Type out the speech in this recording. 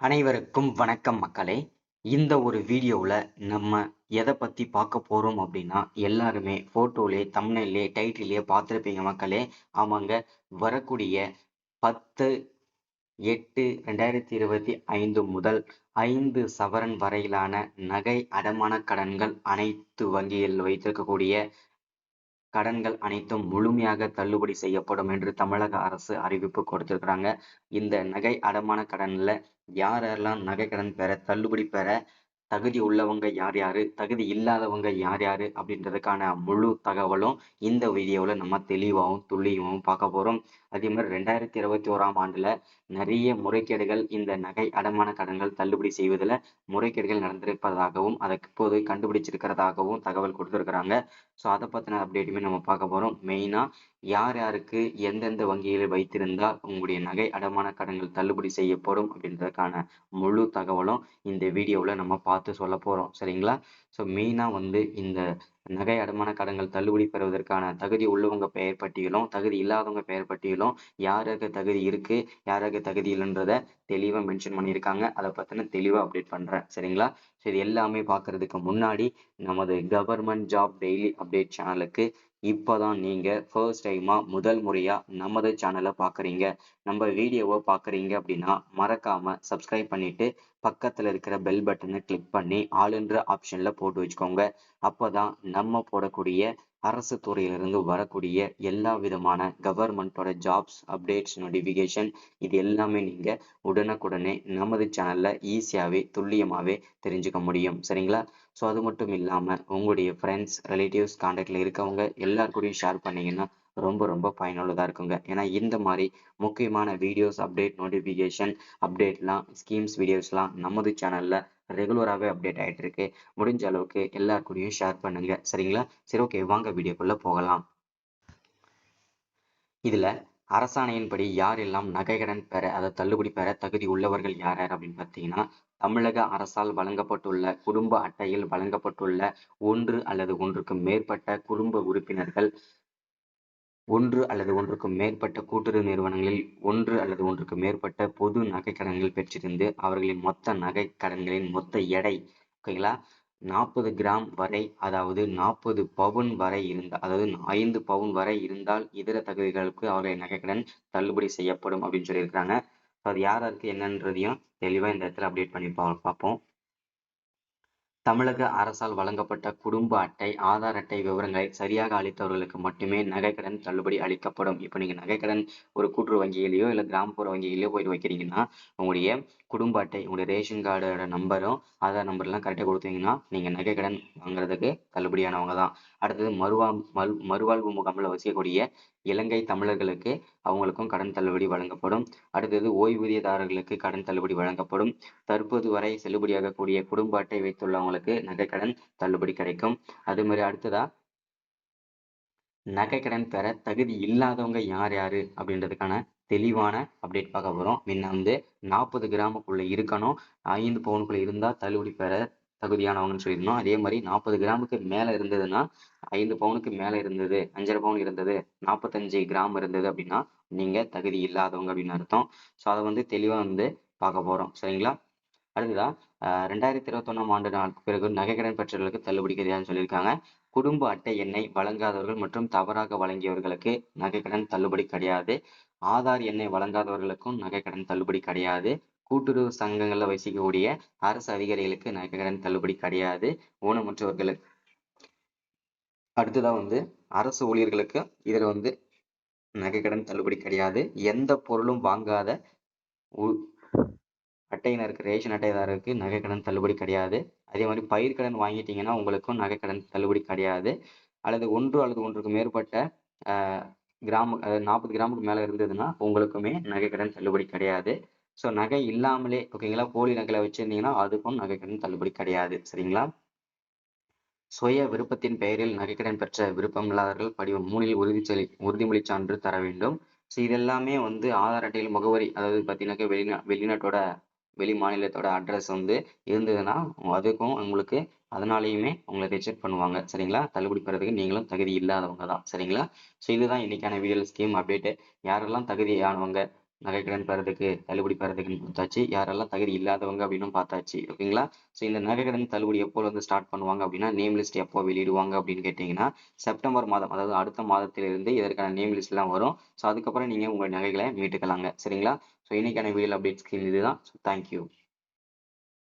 அனைவருக்கும் வணக்கம் மக்களே. இந்த ஒரு வீடியோவில் நம்ம எதை பற்றி பார்க்க போகிறோம் அப்படின்னா, எல்லாருமே ஃபோட்டோலே தம்ப்நெயிலே டைட்டிலே பார்த்துருப்பீங்க மக்களே. ஆமாங்க, வரக்கூடிய 10/8/2025 முதல் 5 சவரன் வரையிலான நகை அடமான கடன்கள் அனைத்து வங்கியில் வைத்திருக்கக்கூடிய கடன்கள் அனைத்தும் முழுமையாக தள்ளுபடி செய்யப்படும் என்று தமிழக அரசு அறிவிப்பு கொடுத்திருக்கிறாங்க. இந்த நகை அடமான கடன்ல யாரெல்லாம் நகை கடன் பெற தள்ளுபடி பெற தகுதி உள்ளவங்க யார் யாரு, தகுதி இல்லாதவங்க யார் யாரு அப்படின்றதுக்கான முழு தகவலும் இந்த வீடியோல நம்ம தெளிவாகவும் துல்லியமாகவும் பார்க்க போறோம். அதே மாதிரி 2021ஆம் ஆண்டுல நிறைய முறைகேடுகள் இந்த நகை அடமான கடன்கள் தள்ளுபடி செய்வதில் முறைகேடுகள் நடந்திருப்பதாகவும் அதை இப்போது கண்டுபிடிச்சிருக்கிறதாகவும் தகவல் கொடுத்துருக்குறாங்க. ஸோ அதை பற்றின அப்டேட்டுமே நம்ம பார்க்க போகிறோம். மெயினாக யார் யாருக்கு எந்தெந்த வங்கியில் வைத்திருந்தால் உங்களுடைய நகை அடமான கடன்கள் தள்ளுபடி செய்யப்படும் அப்படின்றதுக்கான முழு தகவலும் இந்த வீடியோவில் நம்ம பார்த்து சொல்ல போகிறோம். சரிங்களா? ஸோ மெயினாக வந்து இந்த நகை அடமான கடன்கள் தள்ளுபடி பெறுவதற்கான தகுதி உள்ளவங்க பெயர் பட்டியலும் தகுதி இல்லாதவங்க பெயர் பட்டியலும் யாருக்கு தகுதி இருக்கு யாருக்கு தகுதி இல்லைன்றத தெளிவாக மென்ஷன் பண்ணியிருக்காங்க. அதை பற்றின தெளிவாக அப்டேட் பண்ணுறேன். சரிங்களா? ஸோ இது எல்லாமே பார்க்கறதுக்கு முன்னாடி நமது கவர்மெண்ட் ஜாப் டெய்லி அப்டேட் சேனலுக்கு இப்போதான் நீங்கள் ஃபர்ஸ்ட் டைமாக முதல் முறையாக நமது சேனலை பார்க்குறீங்க, நம்ம வீடியோவை பார்க்குறீங்க அப்படின்னா மறக்காமல் சப்ஸ்கிரைப் பண்ணிவிட்டு பக்கத்தில் இருக்கிற பெல் பட்டனை கிளிக் பண்ணி ஆளுன்ற ஆப்ஷனில் போட்டு வச்சுக்கோங்க. அப்போதான் நம்ம போடக்கூடிய அரசு துறையிலிருந்து வரக்கூடிய எல்லா விதமான கவர்மெண்ட்டோட ஜாப்ஸ் அப்டேட்ஸ் நோட்டிஃபிகேஷன் இது எல்லாமே நீங்கள் உடனுக்குடனே நமது சேனலில் ஈஸியாகவே துல்லியமாகவே தெரிஞ்சுக்க முடியும். சரிங்களா? ஸோ அது மட்டும் இல்லாமல் உங்களுடைய ஃப்ரெண்ட்ஸ் ரிலேட்டிவ்ஸ் கான்டாக்டில் இருக்கவங்க எல்லாருக்கூடையும் ஷேர் பண்ணிங்கன்னா ரொம்ப ரொம்ப பயனுள்ளதாக இருக்குங்க. ஏன்னா இந்த மாதிரி முக்கியமான வீடியோஸ் அப்டேட் நோட்டிஃபிகேஷன் அப்டேட்லாம் ஸ்கீம்ஸ் வீடியோஸ்லாம் நமது சேனலில் ரெகுலராகவே அப்டேட் ஆகிட்டு இருக்கு. முடிஞ்ச அளவுக்கு எல்லாருக்கூடையும் ஷேர் பண்ணுங்க. சரிங்களா? சரி, ஓகே, வாங்க வீடியோக்குள்ளே போகலாம். இதில் அரசாணையின்படி யாரெல்லாம் நகைக்கடன் பெற அதை தள்ளுபடி பெற தகுதி உள்ளவர்கள் யார் யார் அப்படின்னு பார்த்தீங்கன்னா, தமிழக அரசால் வழங்கப்பட்டுள்ள குடும்ப அட்டையில் வழங்கப்பட்டுள்ள ஒன்று அல்லது ஒன்றுக்கு மேற்பட்ட குடும்ப உறுப்பினர்கள், ஒன்று அல்லது ஒன்றுக்கு மேற்பட்ட கூட்டுறவு நிறுவனங்களில் ஒன்று அல்லது ஒன்றுக்கு மேற்பட்ட பொது நகை கடன்கள் பெற்றிருந்து அவர்களின் மொத்த நகை கடன்களின் மொத்த எடை, ஓகேங்களா, 40 கிராம் வரை, அதாவது 40 பவுன் வரை இருந்தால், அதாவது 5 பவுன் வரை இருந்தால் இதர தகுதிகளுக்கு அவர்களின் நகைக்கடன் தள்ளுபடி செய்யப்படும் அப்படின்னு சொல்லியிருக்கிறாங்க. அது யார் யாருக்கு என்னன்றதையும் தெளிவாக இந்த இடத்துல அப்டேட் பண்ணி பார்ப்போம். தமிழக அரசால் வழங்கப்பட்ட குடும்ப அட்டை, ஆதார் அட்டை விவரங்களை சரியாக அளித்தவர்களுக்கு மட்டுமே நகைக்கடன் தள்ளுபடி அளிக்கப்படும். இப்போ நீங்கள் நகைக்கடன் ஒரு கூட்டுறவு வங்கியிலையோ இல்லை கிராமப்புற வங்கியிலையோ போயிட்டு வைக்கிறீங்கன்னா உங்களுடைய குடும்ப அட்டை, உங்களுடைய ரேஷன் கார்டோட நம்பரும் ஆதார் நம்பர்லாம் கரெக்டாக கொடுத்தீங்கன்னா நீங்கள் நகைக்கடன் வாங்குறதுக்கு தள்ளுபடியானவங்க தான். அடுத்தது மறுவாழ்வு முகாமில் வசிக்கக்கூடிய இலங்கை தமிழர்களுக்கு அவங்களுக்கும் கடன் தள்ளுபடி வழங்கப்படும். அடுத்தது ஓய்வூதியதாரர்களுக்கு கடன் தள்ளுபடி வழங்கப்படும். தற்போது வரை செல்லுபடியாகக்கூடிய குடும்ப அட்டை வைத்துள்ளவங்களுக்கு நகைக்கடன் தள்ளுபடி கிடைக்கும். அதே மாதிரி அடுத்ததா நகைக்கடன் பெற தகுதி இல்லாதவங்க யார் யாரு அப்படின்றதுக்கான தெளிவான அப்டேட் பார்க்க போறோம். முன்ன வந்து 40 கிராமுக்குள்ள இருக்கணும், 5 பவுனுக்குள்ள இருந்தா தள்ளுபடி பெற தகுதியானவங்கன்னு சொல்லியிருந்தோம். அதே மாதிரி 40 கிராமுக்கு மேல இருந்ததுன்னா, 5 பவுனுக்கு மேல இருந்தது, 5.5 பவுன் இருந்தது, 45 கிராம் இருந்தது அப்படின்னா நீங்க தகுதி இல்லாதவங்க அப்படின்னு அர்த்தம். ஸோ அதை வந்து தெளிவா வந்து பார்க்க போறோம். சரிங்களா? அடுத்ததா 2021ஆம் ஆண்டு நாளுக்கு பிறகு நகைக்கடன் பெற்றவர்களுக்கு தள்ளுபடி கிடையாதுன்னு சொல்லியிருக்காங்க. குடும்ப அட்டை எண்ணை வழங்காதவர்கள் மற்றும் தவறாக வழங்கியவர்களுக்கு நகைக்கடன் தள்ளுபடி கிடையாது. ஆதார் எண்ணை வழங்காதவர்களுக்கும் நகைக்கடன் தள்ளுபடி கிடையாது. கூட்டுறவு சங்கங்களில் வசிக்கக்கூடிய அரசு அதிகாரிகளுக்கு நகைக்கடன் தள்ளுபடி கிடையாது. ஊனமுற்றவர்களுக்கு அடுத்ததா வந்து அரசு ஊழியர்களுக்கு இதுல வந்து நகைக்கடன் தள்ளுபடி கிடையாது. எந்த பொருளும் வாங்காத அட்டையினருக்கு, ரேஷன் அட்டைதாரருக்கு நகைக்கடன் தள்ளுபடி கிடையாது. அதே மாதிரி பயிர்க்கடன் வாங்கிட்டீங்கன்னா உங்களுக்கும் நகைக்கடன் தள்ளுபடி கிடையாது. அல்லது ஒன்று அல்லது ஒன்றுக்கு மேற்பட்ட கிராம், அதாவது 40 கிராமுக்கு மேலே இருந்ததுன்னா உங்களுக்குமே நகைக்கடன் தள்ளுபடி கிடையாது. ஸோ நகை இல்லாமலே, ஓகேங்களா, போலி நகைகளை வச்சிருந்தீங்கன்னா அதுக்கும் நகைக்கடன் தள்ளுபடி கிடையாது. சரிங்களா? சுய விருப்பத்தின் பெயரில் நகைக்கடன் பெற்ற விருப்பம் இல்லாதவர்கள் படிவம் 3இல் உறுதிமொழி சான்று தர வேண்டும். ஸோ இதெல்லாமே வந்து ஆதார் அட்டையில் முகவரி, அதாவது பார்த்தீங்கன்னாக்கா வெளிநாட்டோட வெளி மாநிலத்தோட அட்ரஸ் வந்து இருந்ததுன்னா அதுக்கும் உங்களுக்கு அதனாலேயுமே உங்களை ரிஜெக்ட் பண்ணுவாங்க. சரிங்களா? தள்ளுபடி பெறதுக்கு நீங்களும் தகுதி இல்லாதவங்க தான். சரிங்களா? ஸோ இதுதான் இன்னைக்கான வீடியோ ஸ்கீம் அப்டேட்டு. யாரெல்லாம் தகுதியானவங்க நகைக்கடன் பெறதுக்கு தள்ளுபடி பெறதுக்குன்னு பார்த்தாச்சு. யாரெல்லாம் தகுதி இல்லாதவங்க அப்படின்னு பார்த்தாச்சு. ஓகேங்களா? ஸோ இந்த நகைக்கடன் தள்ளுபடி எப்போலேருந்து ஸ்டார்ட் பண்ணுவாங்க அப்படின்னா, நேம் லிஸ்ட் எப்போ வெளியிடுவாங்க அப்படின்னு கேட்டிங்கன்னா, செப்டம்பர் மாதம், அதாவது அடுத்த மாதத்திலிருந்து இதற்கான நேம் லிஸ்ட்லாம் வரும். ஸோ அதுக்கப்புறம் நீங்க உங்க நகைகளை மீட்டுக்கலாங்க. சரிங்களா? ஸோ இன்னைக்கான வீடியோ அப்டேட்ஸ்க்கு இதுதான். So thank you.